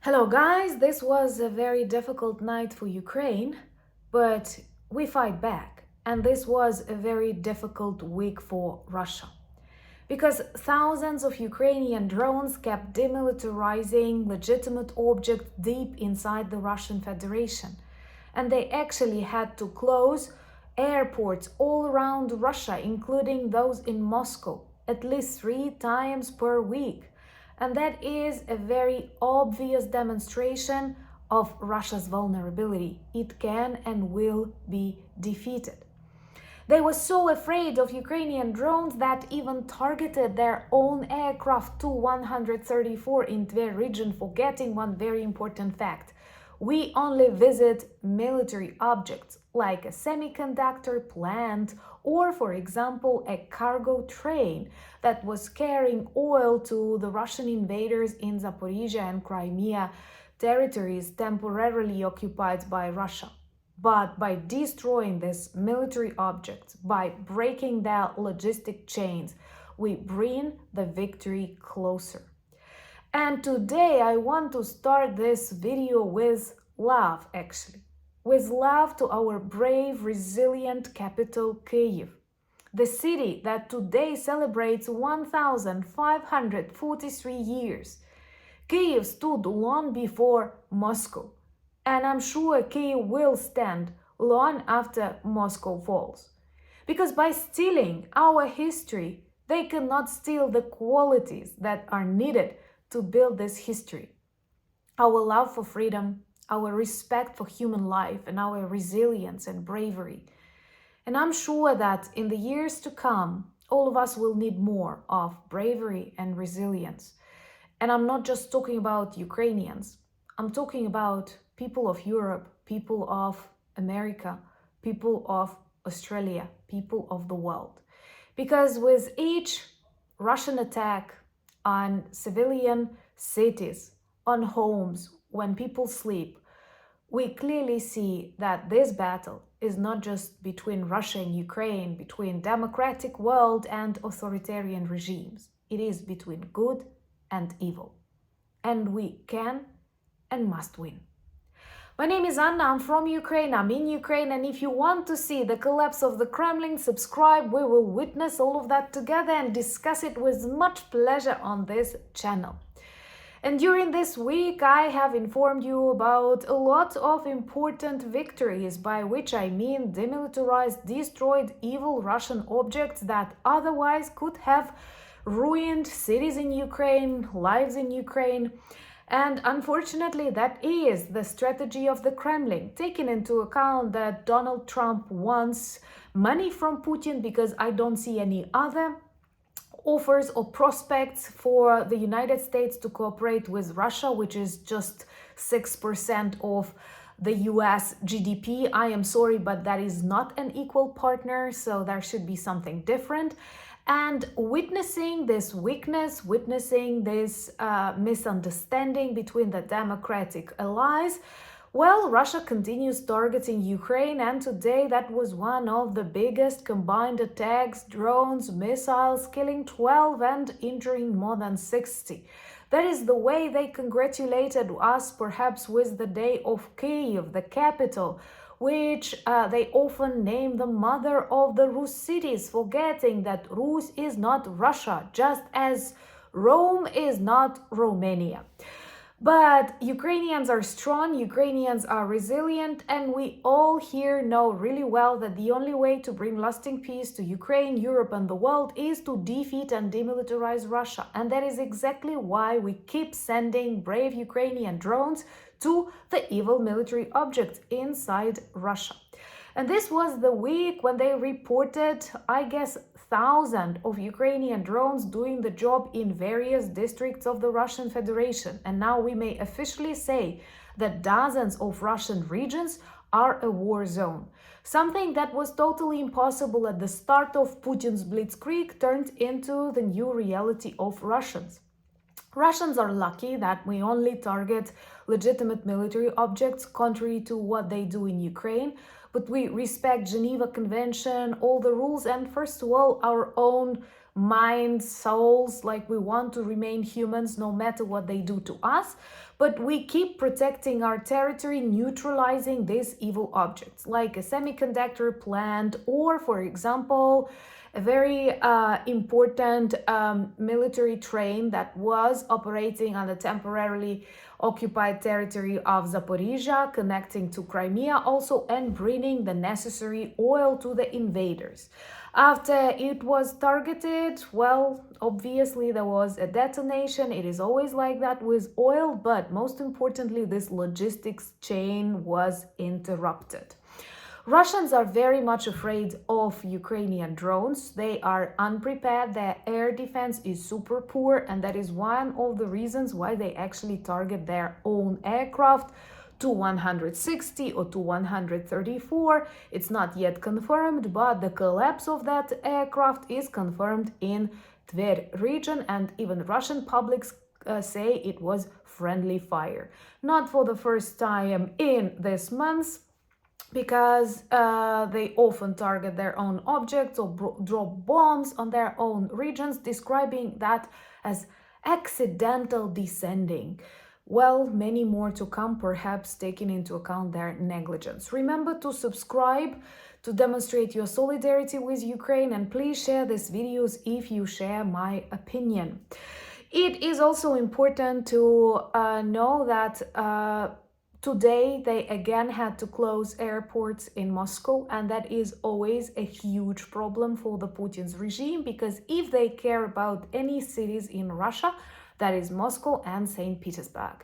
Hello guys, this was a very difficult night for Ukraine, but we fight back. And this was a very difficult week for Russia. Because thousands of Ukrainian drones kept demilitarizing legitimate objects deep inside the Russian Federation. And they actually had to close airports all around Russia, including those in Moscow, at least 3 times per week. And that is a very obvious demonstration of Russia's vulnerability. It can and will be defeated. They were so afraid of Ukrainian drones that even targeted their own aircraft Tu-134 in Tver region, forgetting one very important fact. We only visit military objects like a semiconductor plant or, for example, a cargo train that was carrying oil to the Russian invaders in Zaporizhia and Crimea territories temporarily occupied by Russia. But by destroying these military objects, by breaking their logistic chains, we bring the victory closer. And today I want to start this video with love, actually. With love to our brave, resilient capital, Kiev. The city that today celebrates 1,543 years. Kiev stood long before Moscow. And I'm sure Kiev will stand long after Moscow falls. Because by stealing our history, they cannot steal the qualities that are needed to build this history. Our love for freedom, our respect for human life, and our resilience and bravery. And I'm sure that in the years to come, all of us will need more of bravery and resilience. And I'm not just talking about Ukrainians. I'm talking about people of Europe, people of America, people of Australia, people of the world. Because with each Russian attack on civilian cities, on homes, when people sleep, we clearly see that this battle is not just between Russia and Ukraine, between democratic world and authoritarian regimes. It is between good and evil. And we can and must win. My name is Anna, I'm from Ukraine, I'm in Ukraine, and if you want to see the collapse of the Kremlin, subscribe, we will witness all of that together and discuss it with much pleasure on this channel. And during this week, I have informed you about a lot of important victories, by which I mean demilitarized, destroyed evil Russian objects that otherwise could have ruined cities in Ukraine, lives in Ukraine. And unfortunately, that is the strategy of the Kremlin, taking into account that Donald Trump wants money from Putin, because I don't see any other offers or prospects for the United States to cooperate with Russia, which is just 6% of the US GDP. I am sorry, but that is not an equal partner, so there should be something different. And witnessing this weakness, witnessing this misunderstanding between the democratic allies, well, Russia continues targeting Ukraine, and today that was one of the biggest combined attacks, drones, missiles, killing 12 and injuring more than 60. That is the way they congratulated us, perhaps with the day of Kiev, the capital, which they often name the mother of the Rus cities, forgetting that Rus is not Russia, just as Rome is not Romania. But Ukrainians are strong, Ukrainians are resilient, and we all here know really well that the only way to bring lasting peace to Ukraine, Europe, and the world is to defeat and demilitarize Russia. And that is exactly why we keep sending brave Ukrainian drones to the evil military objects inside Russia. And this was the week when they reported, I guess, thousands of Ukrainian drones doing the job in various districts of the Russian Federation. And now we may officially say that dozens of Russian regions are a war zone. Something that was totally impossible at the start of Putin's blitzkrieg turned into the new reality of Russians. Russians are lucky that we only target legitimate military objects, contrary to what they do in Ukraine, but we respect Geneva Convention, all the rules, and first of all, our own minds, souls, like we want to remain humans no matter what they do to us. But we keep protecting our territory, neutralizing these evil objects, like a semiconductor plant, or, for example, a very important military train that was operating on the temporarily occupied territory of Zaporizhia, connecting to Crimea also, and bringing the necessary oil to the invaders. After it was targeted, well, obviously there was a detonation. It is always like that with oil, but most importantly, this logistics chain was interrupted. Russians are very much afraid of Ukrainian drones. They are unprepared. Their air defense is super poor, and that is one of the reasons why they actually target their own aircraft to 160 or to 134. It's not yet confirmed, but the collapse of that aircraft is confirmed in Tver region, and even Russian publics say it was friendly fire. Not for the first time in this month, because they often target their own objects or drop bombs on their own regions, describing that as accidental descending. Well, many more to come, perhaps taking into account their negligence. Remember to subscribe to demonstrate your solidarity with Ukraine, and please share these videos if you share my opinion. It is also important to know that today, they again had to close airports in Moscow, and that is always a huge problem for the Putin's regime, because if they care about any cities in Russia, that is Moscow and St. Petersburg.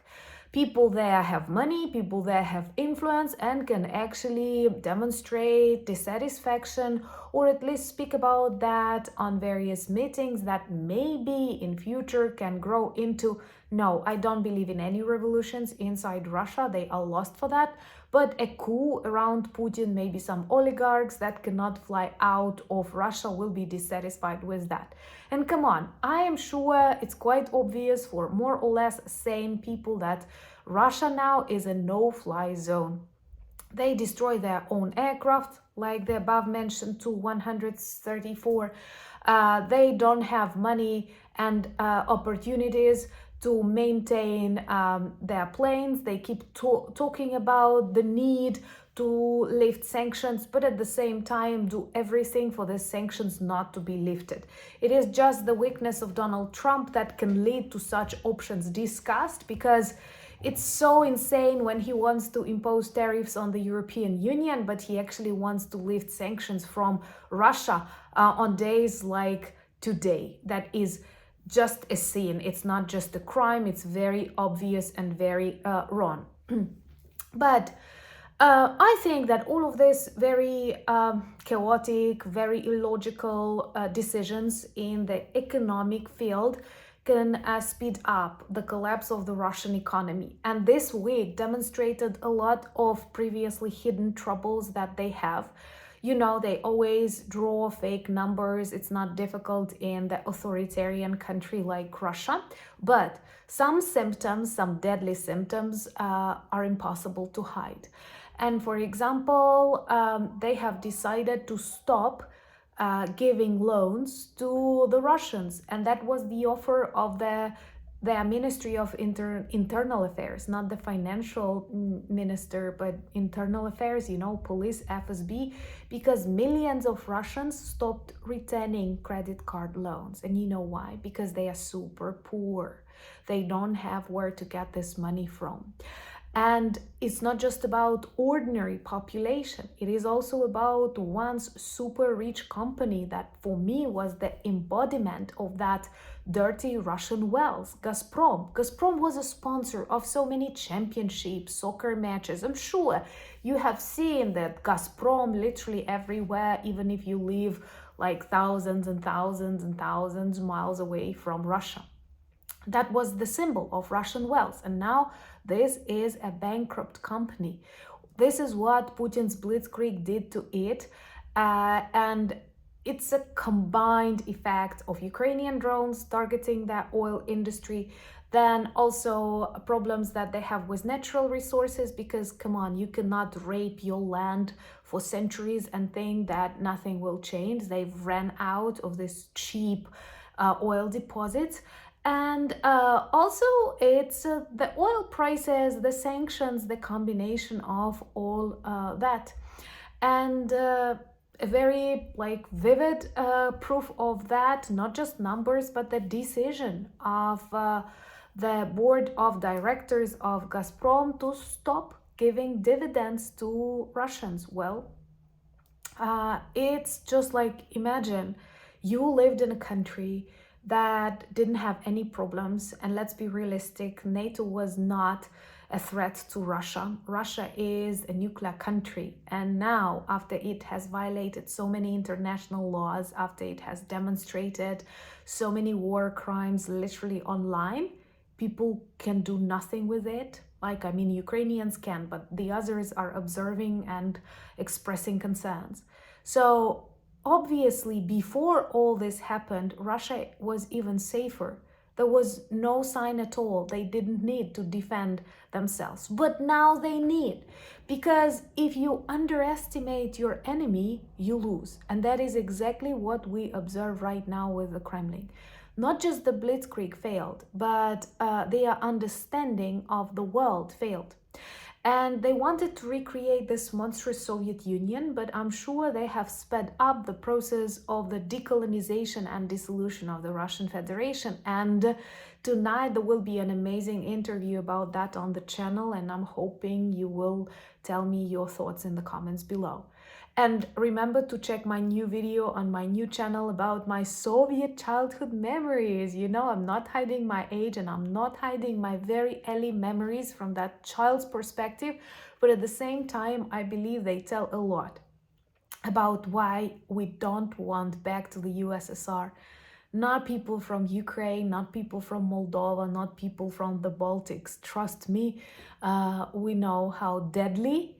People there have money, people there have influence, and can actually demonstrate dissatisfaction or at least speak about that on various meetings that maybe in future can grow into, no, I don't believe in any revolutions inside Russia, they are lost for that, but a coup around Putin, maybe some oligarchs that cannot fly out of Russia will be dissatisfied with that. And come on, I am sure it's quite obvious for more or less sane people that Russia now is a no-fly zone. They destroy their own aircraft, like the above mentioned Tu-134. They don't have money and opportunities to maintain their planes. They keep talking about the need to lift sanctions, but at the same time do everything for the sanctions not to be lifted. It is just the weakness of Donald Trump that can lead to such options discussed, because it's so insane when he wants to impose tariffs on the European Union, but he actually wants to lift sanctions from Russia on days like today. That is just a sin. It's not just a crime. It's very obvious and very wrong. But I think that all of this very chaotic, very illogical decisions in the economic field can speed up the collapse of the Russian economy. And this week demonstrated a lot of previously hidden troubles that they have. You know, they always draw fake numbers. It's not difficult in the authoritarian country like Russia, but some symptoms, some deadly symptoms are impossible to hide. And for example, they have decided to stop giving loans to the Russians. And that was the offer of their Ministry of Internal Affairs, not the financial minister, but internal affairs, you know, police, FSB, because millions of Russians stopped returning credit card loans. And you know why? Because they are super poor. They don't have where to get this money from. And it's not just about ordinary population. It is also about once super rich company that for me was the embodiment of that dirty Russian wealth, Gazprom. Gazprom was a sponsor of so many championships, soccer matches. I'm sure you have seen that Gazprom literally everywhere, even if you live like thousands and thousands and thousands miles away from Russia. That was the symbol of Russian wealth. And now this is a bankrupt company. This is what Putin's blitzkrieg did to it. And it's a combined effect of Ukrainian drones targeting the oil industry, Then also problems that they have with natural resources, because come on, you cannot rape your land for centuries and think that nothing will change. They've ran out of this cheap oil deposits. And also it's the oil prices, the sanctions, the combination of all that. And a very vivid proof of that, not just numbers, but the decision of the board of directors of Gazprom to stop giving dividends to Russians. Well, it's just like, imagine you lived in a country that didn't have any problems, and let's be realistic, NATO was not a threat to Russia. Russia is a nuclear country, and now after it has violated so many international laws, after it has demonstrated so many war crimes literally online, people can do nothing with it. Ukrainians can, but the others are observing and expressing concerns. So obviously, before all this happened, Russia was even safer. There was no sign at all. They didn't need to defend themselves. But now they need, because if you underestimate your enemy, you lose. And that is exactly what we observe right now with the Kremlin. Not just the blitzkrieg failed, but their understanding of the world failed. And they wanted to recreate this monstrous Soviet Union, but I'm sure they have sped up the process of the decolonization and dissolution of the Russian Federation. And tonight there will be an amazing interview about that on the channel, and I'm hoping you will tell me your thoughts in the comments below. And remember to check my new video on my new channel about my Soviet childhood memories. I'm not hiding my age, and I'm not hiding my very early memories from that child's perspective. But at the same time, I believe they tell a lot about why we don't want back to the USSR. Not people from Ukraine, not people from Moldova, not people from the Baltics. Trust me, we know how deadly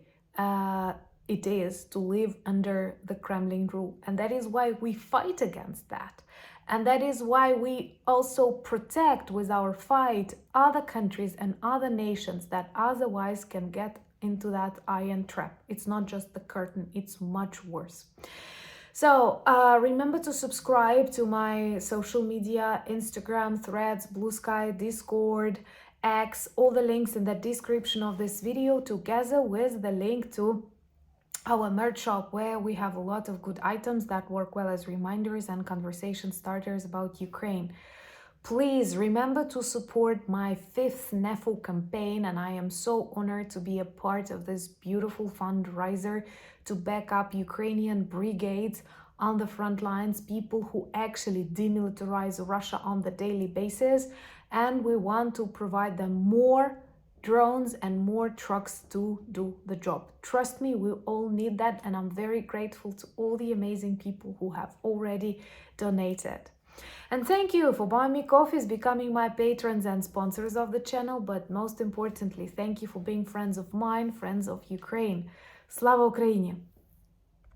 it is to live under the Kremlin rule. And that is why we fight against that. And that is why we also protect with our fight other countries and other nations that otherwise can get into that iron trap. It's not just the curtain, it's much worse. So remember to subscribe to my social media, Instagram, Threads, Blue Sky, Discord, X, all the links in the description of this video, together with the link to our merch shop, where we have a lot of good items that work well as reminders and conversation starters about Ukraine. Please remember to support my 5th NEFU campaign, and I am so honored to be a part of this beautiful fundraiser to back up Ukrainian brigades on the front lines, people who actually demilitarize Russia on the daily basis, and we want to provide them more drones and more trucks to do the job. Trust me, we all need that, and I'm very grateful to all the amazing people who have already donated. And thank you for buying me coffees, becoming my patrons and sponsors of the channel, but most importantly, thank you for being friends of mine, friends of Ukraine. Slava Ukraini!